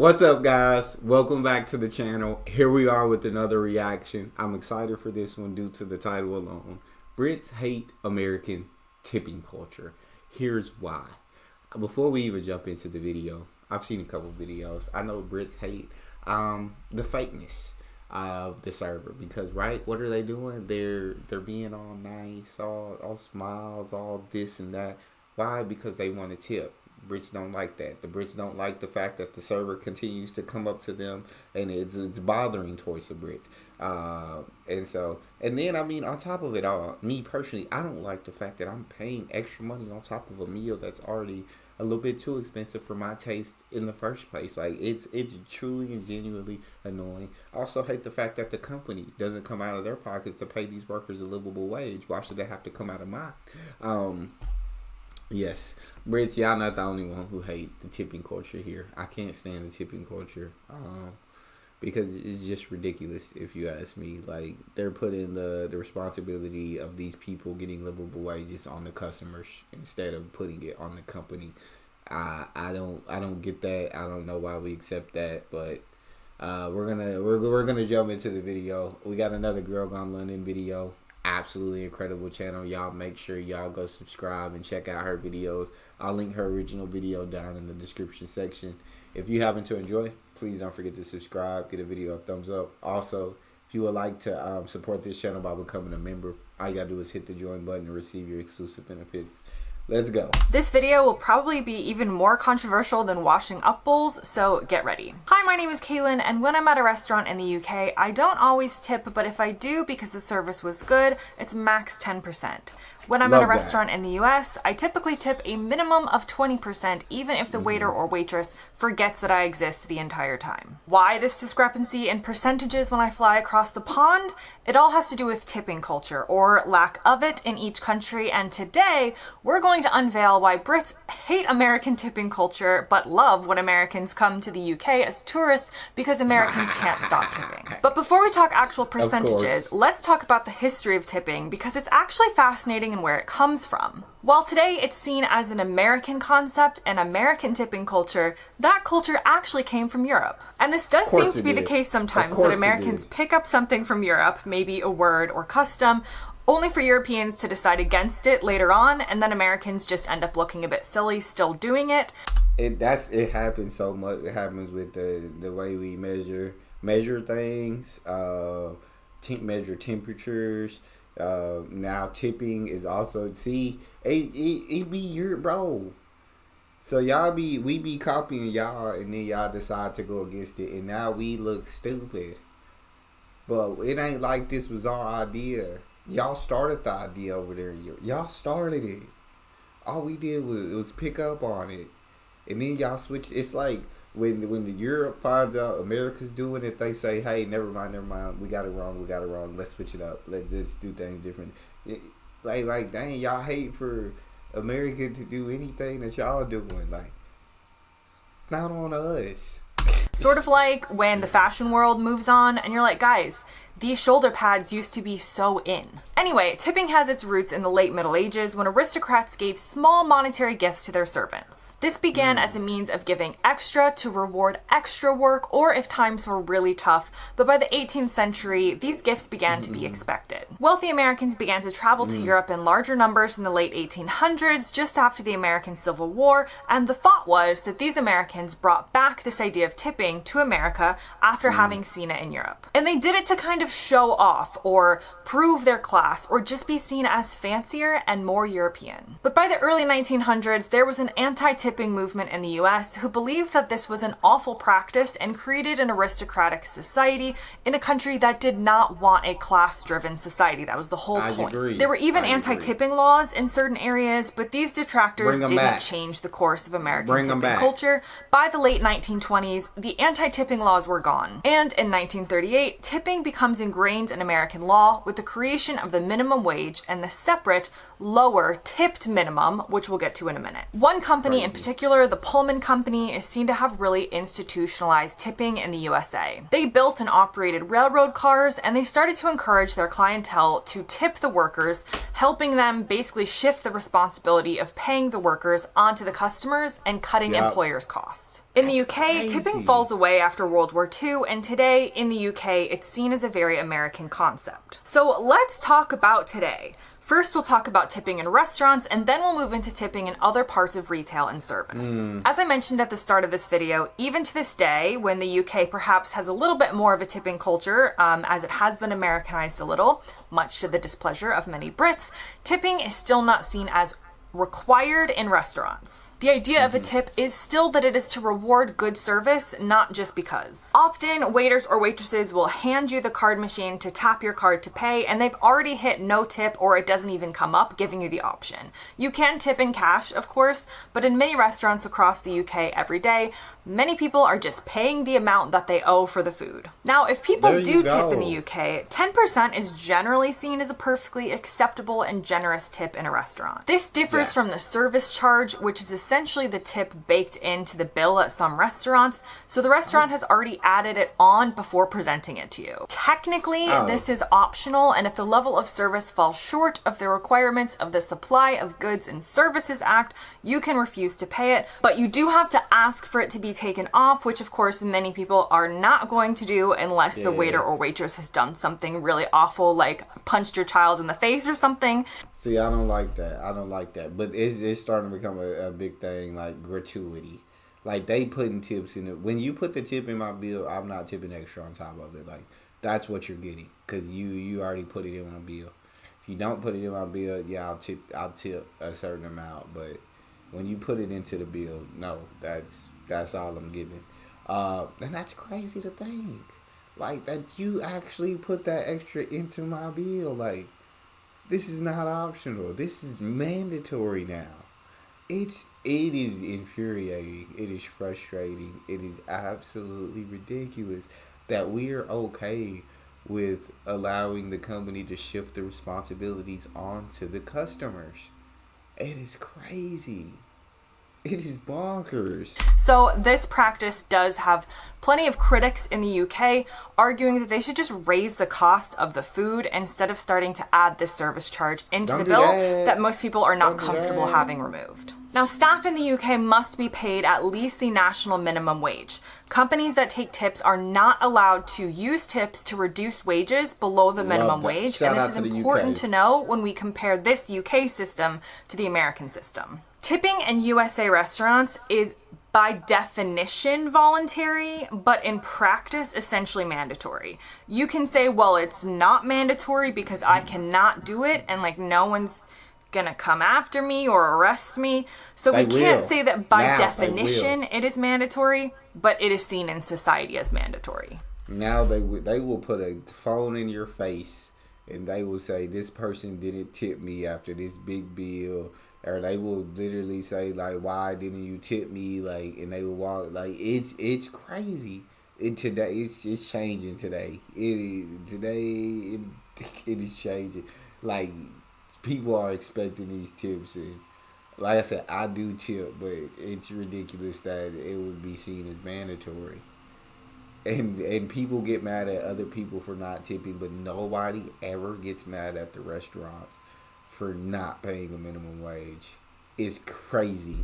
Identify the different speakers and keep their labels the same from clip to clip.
Speaker 1: What's up, guys? Welcome back to the channel. Here we are with another reaction. I'm excited for this one due to the title alone. Brits hate American tipping culture. Here's why. Before we even jump into the video, I've seen a couple videos. I know Brits hate the fakeness of the server because, right, what are they doing? They're being all nice, all smiles, all this and that. Why? Because they want to tip. Brits don't like that. The Brits don't like the fact that the server continues to come up to them and it's bothering towards the Brits. And then, I mean, on top of it all, me personally, I don't like the fact that I'm paying extra money on top of a meal that's already a little bit too expensive for my taste in the first place. Like, it's truly and genuinely annoying. I also hate the fact that the company doesn't come out of their pockets to pay these workers a livable wage. Why should they have to come out of mine? Yes, Brits, y'all not the only one who hate the tipping culture here. I can't stand the tipping culture because it's just ridiculous if you ask me. Like, they're putting the responsibility of these people getting livable wages on the customers instead of putting it on the company. I don't get that. I don't know why we accept that, but we're gonna jump into the video. We got another Girl Gone London video. Absolutely incredible channel. Y'all make sure y'all go subscribe and check out her videos. I'll link her original video down in the description section. If you happen to enjoy, please don't forget to subscribe, give the video a thumbs up. Also, if you would like to support this channel by becoming a member, all you gotta do is hit the join button to receive your exclusive benefits. Let's go.
Speaker 2: This video will probably be even more controversial than washing up bowls, so get ready. Hi, my name is Kaylin, and when I'm at a restaurant in the UK, I don't always tip, but if I do because the service was good, it's max 10%. When I'm at a restaurant in the US, I typically tip a minimum of 20%, even if the waiter or waitress forgets that I exist the entire time. Why this discrepancy in percentages when I fly across the pond? It all has to do with tipping culture, or lack of it in each country, and today, we're going to unveil why Brits hate American tipping culture, but love when Americans come to the UK as tourists because Americans can't stop tipping. But before we talk actual percentages, let's talk about the history of tipping, because it's actually fascinating and where it comes from. While today it's seen as an American concept and American tipping culture, that culture actually came from Europe. And this does seem to be the case sometimes, that Americans pick up something from Europe, maybe a word or custom, only for Europeans to decide against it later on, and then Americans just end up looking a bit silly still doing it.
Speaker 1: It happens so much. It happens with the way we measure things, measure temperatures. Now tipping is also, it be your bro. So we be copying y'all, and then y'all decide to go against it, and now we look stupid. But it ain't like this was our idea. Y'all started the idea over there. Y'all started it. All we did was pick up on it, and then y'all switched. It's like when the Europe finds out America's doing it, they say, "Hey, never mind, we got it wrong. Let's switch it up. Let's just do things different." Like, dang, y'all hate for America to do anything that y'all doing. Like, it's not on us.
Speaker 2: Sort of like when the fashion world moves on and you're like, guys, these shoulder pads used to be so in. Anyway, tipping has its roots in the late Middle Ages when aristocrats gave small monetary gifts to their servants. This began as a means of giving extra to reward extra work, or if times were really tough, but by the 18th century, these gifts began to be expected. Wealthy Americans began to travel to Europe in larger numbers in the late 1800s, just after the American Civil War, and the thought was that these Americans brought back this idea of tipping to America after having seen it in Europe. And they did it to kind of show off or prove their class or just be seen as fancier and more European. But by the early 1900s, there was an anti-tipping movement in the US who believed that this was an awful practice and created an aristocratic society in a country that did not want a class-driven society. That was the whole point.
Speaker 1: Agree.
Speaker 2: There were even anti-tipping laws in certain areas, but these detractors didn't change the course of American tipping culture. By the late 1920s, the anti-tipping laws were gone. And in 1938, tipping becomes ingrained in American law with the creation of the minimum wage and the separate, lower tipped minimum, which we'll get to in a minute. One company in particular, the Pullman Company, is seen to have really institutionalized tipping in the USA. They built and operated railroad cars, and they started to encourage their clientele to tip the workers, helping them basically shift the responsibility of paying the workers onto the customers and cutting employers' costs. In the
Speaker 1: That's
Speaker 2: UK, tipping
Speaker 1: crazy.
Speaker 2: falls away after World War II, and today in the UK, it's seen as a very American concept. So let's talk about today. First, we'll talk about tipping in restaurants, and then we'll move into tipping in other parts of retail and service. As I mentioned at the start of this video, even to this day, when the UK perhaps has a little bit more of a tipping culture, as it has been Americanized a little, much to the displeasure of many Brits, tipping is still not seen as required in restaurants. The idea of a tip is still that it is to reward good service, not just because. Often, waiters or waitresses will hand you the card machine to tap your card to pay, and they've already hit no tip or it doesn't even come up, giving you the option. You can tip in cash, of course, but in many restaurants across the UK every day, many people are just paying the amount that they owe for the food. Now, if people do tip in the UK, 10% is generally seen as a perfectly acceptable and generous tip in a restaurant. This differs from the service charge, which is essentially the tip baked into the bill at some restaurants, so the restaurant has already added it on before presenting it to you. Technically, this is optional, and if the level of service falls short of the requirements of the Supply of Goods and Services Act, you can refuse to pay it, but you do have to ask for it to be taken off, which of course many people are not going to do unless the waiter or waitress has done something really awful, like punched your child in the face or something.
Speaker 1: See, I don't like that. I don't like that. But it's starting to become a big thing, like gratuity. Like, they putting tips in it. When you put the tip in my bill, I'm not tipping extra on top of it. Like, that's what you're getting. Because you already put it in my bill. If you don't put it in my bill, yeah, I'll tip a certain amount. But when you put it into the bill, no, that's all I'm giving. And that's crazy to think. Like, that you actually put that extra into my bill. Like, this is not optional. This is mandatory now. It is infuriating. It is frustrating. It is absolutely ridiculous that we are okay with allowing the company to shift the responsibilities onto the customers. It is crazy. It is bonkers.
Speaker 2: So this practice does have plenty of critics in the UK arguing that they should just raise the cost of the food instead of starting to add this service charge into the bill that most people are not comfortable having removed. Now, staff in the UK must be paid at least the national minimum wage. Companies that take tips are not allowed to use tips to reduce wages below the minimum wage, and this is important to know when we compare this UK system to the American system. Tipping in USA restaurants is by definition voluntary, but in practice essentially mandatory. You can say, well, it's not mandatory because I cannot do it and like no one's gonna come after me or arrest me. So we can't say that by definition it is mandatory, but it is seen in society as mandatory.
Speaker 1: Now they will put a phone in your face and they will say, this person didn't tip me after this big bill. Or they will literally say, like, why didn't you tip me? Like, and they will walk, like, it's crazy. Today, it's changing today. It is changing. Like, people are expecting these tips. And like I said, I do tip, but it's ridiculous that it would be seen as mandatory. And people get mad at other people for not tipping, but nobody ever gets mad at the restaurants for not paying a minimum wage. Is crazy.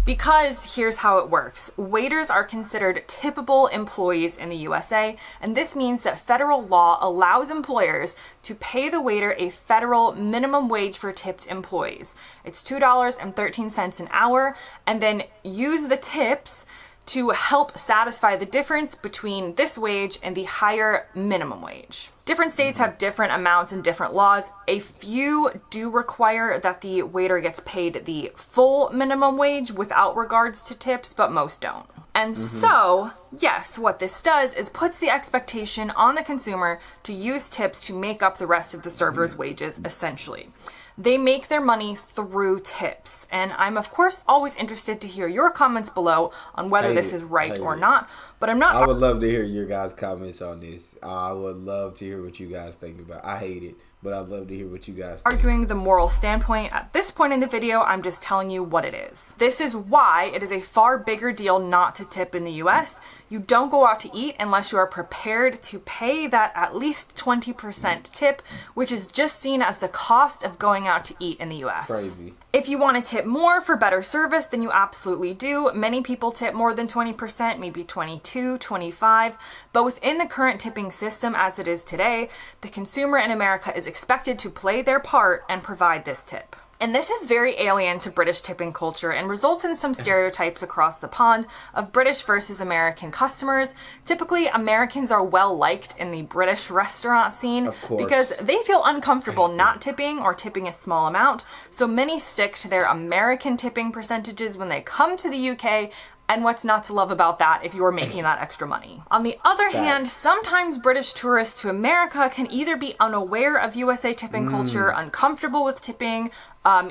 Speaker 2: Because here's how it works. Waiters are considered tippable employees in the USA, and this means that federal law allows employers to pay the waiter a federal minimum wage for tipped employees. It's $2.13 an hour, and then use the tips to help satisfy the difference between this wage and the higher minimum wage. Different states have different amounts and different laws. A few do require that the waiter gets paid the full minimum wage without regards to tips, but most don't. And so, yes, what this does is puts the expectation on the consumer to use tips to make up the rest of the server's wages, essentially. They make their money through tips. And I'm, of course, always interested to hear your comments below on whether this is right or not. But I'm not...
Speaker 1: I would love to hear your guys' comments on this. I would love to hear what you guys think about it. I hate it. but I'd love to hear what you guys think.
Speaker 2: Arguing the moral standpoint at this point in the video, I'm just telling you what it is. This is why it is a far bigger deal not to tip in the US. You don't go out to eat unless you are prepared to pay that at least 20% tip, which is just seen as the cost of going out to eat in the US.
Speaker 1: Crazy.
Speaker 2: If you want to tip more for better service, then you absolutely do. Many people tip more than 20%, maybe 22, 25, but within the current tipping system as it is today, the consumer in America is expected to play their part and provide this tip. And this is very alien to British tipping culture and results in some stereotypes across the pond of British versus American customers. Typically, Americans are well liked in the British restaurant scene because they feel uncomfortable not tipping or tipping a small amount. So many stick to their American tipping percentages when they come to the UK. And what's not to love about that if you are making that extra money? On the other hand, sometimes British tourists to America can either be unaware of USA tipping culture, uncomfortable with tipping,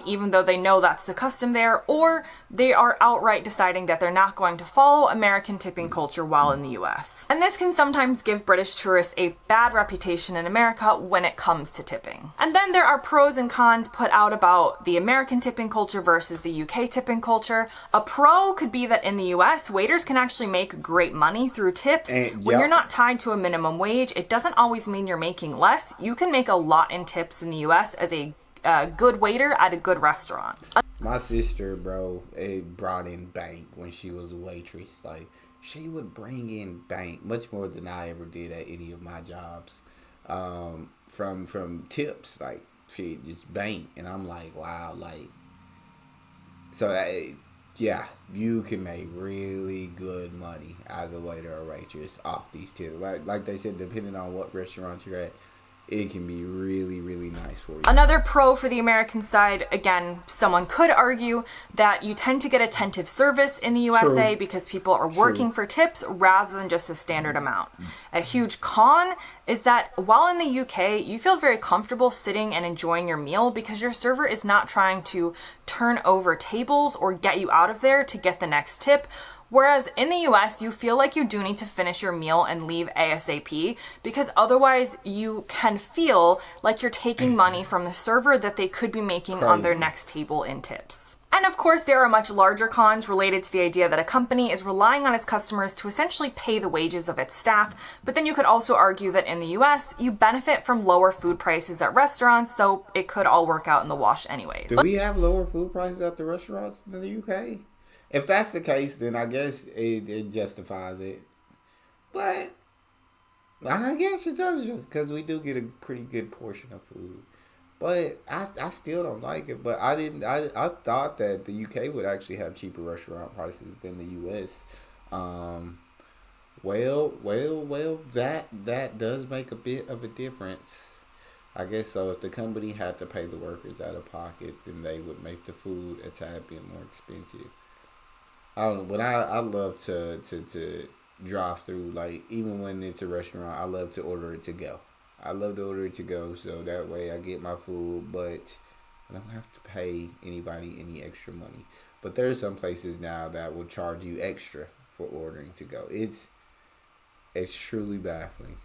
Speaker 2: even though they know that's the custom there, or they are outright deciding that they're not going to follow American tipping culture while in the US. And this can sometimes give British tourists a bad reputation in America when it comes to tipping. And then there are pros and cons put out about the American tipping culture versus the UK tipping culture. A pro could be that in the US, waiters can actually make great money through tips. When you're not tied to a minimum wage, it doesn't always mean you're making less. You can make a lot in tips in the US as a good waiter at a good restaurant.
Speaker 1: My sister, bro, it brought in bank when she was a waitress. Like, she would bring in bank much more than I ever did at any of my jobs. From tips, like, she just bank, and I'm like, wow, like, so yeah, you can make really good money as a waiter or waitress off these tips. Like they said, depending on what restaurant you're at, it can be really, really nice for you.
Speaker 2: Another pro for the American side, again, someone could argue that you tend to get attentive service in the USA because people are working for tips rather than just a standard amount. A huge con is that while in the UK, you feel very comfortable sitting and enjoying your meal because your server is not trying to turn over tables or get you out of there to get the next tip. Whereas in the US, you feel like you do need to finish your meal and leave ASAP because otherwise you can feel like you're taking money from the server that they could be making on their next table in tips. And of course, there are much larger cons related to the idea that a company is relying on its customers to essentially pay the wages of its staff. But then you could also argue that in the US, you benefit from lower food prices at restaurants, so it could all work out in the wash anyways.
Speaker 1: Do we have lower food prices at the restaurants than the UK? If that's the case, then I guess it justifies it. But I guess it does just because we do get a pretty good portion of food. But I still don't like it. But I thought that the UK would actually have cheaper restaurant prices than the US. Well, that does make a bit of a difference. I guess so. If the company had to pay the workers out of pocket, then they would make the food a tad bit more expensive. I don't know, but I love to drive through, like, even when it's a restaurant, I love to order it to go. I love to order it to go, so that way I get my food, but I don't have to pay anybody any extra money. But there are some places now that will charge you extra for ordering to go. It's truly baffling.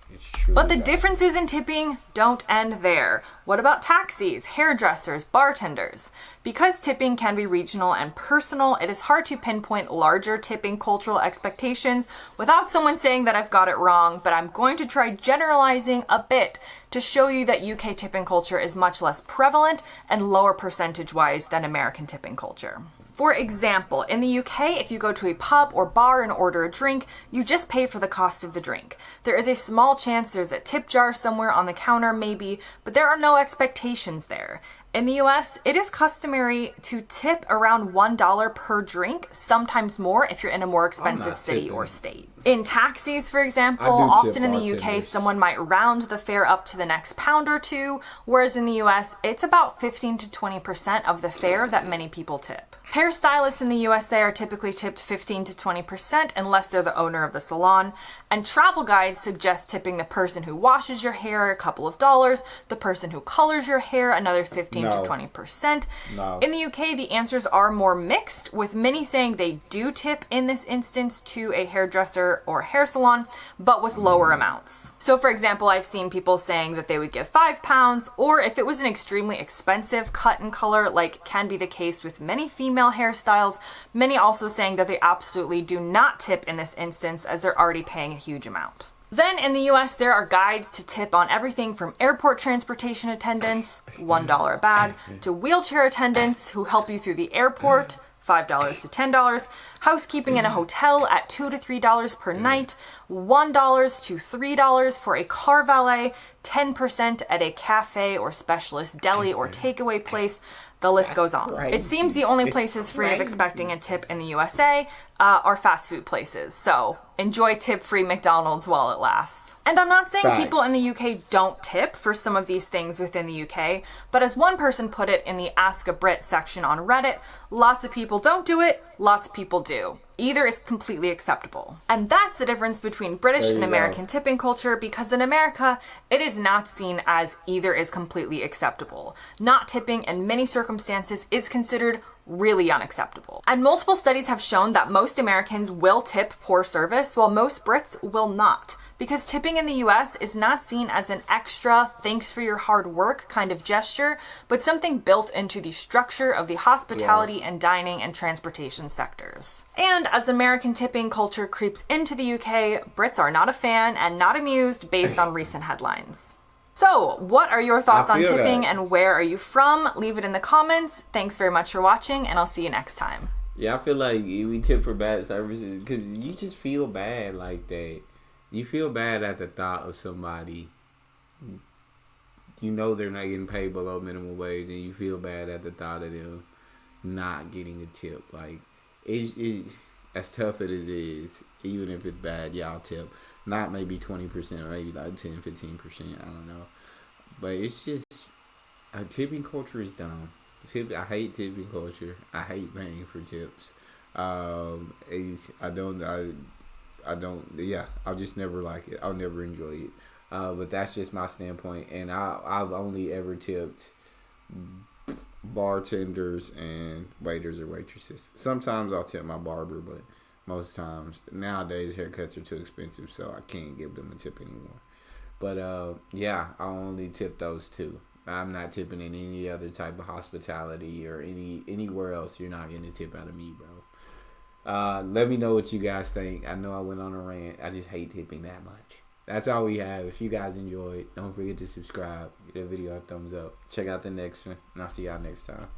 Speaker 2: But the differences in tipping don't end there. What about taxis, hairdressers, bartenders? Because tipping can be regional and personal, it is hard to pinpoint larger tipping cultural expectations without someone saying that I've got it wrong, but I'm going to try generalizing a bit to show you that UK tipping culture is much less prevalent and lower percentage-wise than American tipping culture. For example, in the UK, if you go to a pub or bar and order a drink, you just pay for the cost of the drink. There is a small chance there's a tip jar somewhere on the counter, maybe, but there are no expectations there. In the US, it is customary to tip around $1 per drink, sometimes more if you're in a more expensive city or state. In taxis, for example, often in the UK, someone might round the fare up to the next pound or two, whereas in the US, it's about 15 to 20% of the fare that many people tip. Hairstylists in the USA are typically tipped 15 to 20% unless they're the owner of the salon. And travel guides suggest tipping the person who washes your hair a couple of dollars, the person who colors your hair another 15 to 20%.
Speaker 1: No.
Speaker 2: In the UK, the answers are more mixed, with many saying they do tip in this instance to a hairdresser or hair salon, but with lower amounts. So for example, I've seen people saying that they would give £5, or if it was an extremely expensive cut and color, like can be the case with many female hairstyles, many also saying that they absolutely do not tip in this instance as they're already paying a huge amount. Then in the US, there are guides to tip on everything from airport transportation attendants, $1 a bag, to wheelchair attendants who help you through the airport, $5 to $10, housekeeping in a hotel at $2 to $3 per night, $1 to $3 for a car valet, 10% at a cafe or specialist deli or takeaway place. The list goes on.
Speaker 1: Crazy.
Speaker 2: It seems the only places free of expecting a tip in the USA are fast food places. So enjoy tip-free McDonald's while it lasts. And I'm not saying people in the UK don't tip for some of these things within the UK, but as one person put it in the Ask a Brit section on Reddit, lots of people don't do it, lots of people do. Either is completely acceptable. And that's the difference between British and American tipping culture, because in America, it is not seen as either is completely acceptable. Not tipping in many circumstances is considered really unacceptable. And multiple studies have shown that most Americans will tip poor service, while most Brits will not. Because tipping in the US is not seen as an extra thanks for your hard work kind of gesture, but something built into the structure of the hospitality and dining and transportation sectors. And as American tipping culture creeps into the UK, Brits are not a fan and not amused based on recent headlines. So, what are your thoughts on tipping and where are you from? Leave it in the comments. Thanks very much for watching, and I'll see you next time.
Speaker 1: Yeah, I feel like we tip for bad services because you just feel bad like that. You feel bad at the thought of somebody, you know they're not getting paid below minimum wage, and you feel bad at the thought of them not getting a tip. Like, it as tough as it is, even if it's bad, y'all tip. Not maybe 20%, maybe like 10, 15%, I don't know. But it's just, tipping culture is dumb. I hate tipping culture. I hate paying for tips. I'll just never like it. I'll never enjoy it. But that's just my standpoint. And I've only ever tipped bartenders and waiters or waitresses. Sometimes I'll tip my barber, but most times nowadays haircuts are too expensive, so I can't give them a tip anymore. But I only tip those two. I'm not tipping in any other type of hospitality or anywhere else. You're not getting a tip out of me, bro. Let me know what you guys think. I know I went on a rant. I just hate tipping that much. That's all we have. If you guys enjoyed, don't forget to subscribe. Give the video a thumbs up. Check out the next one, and I'll see y'all next time.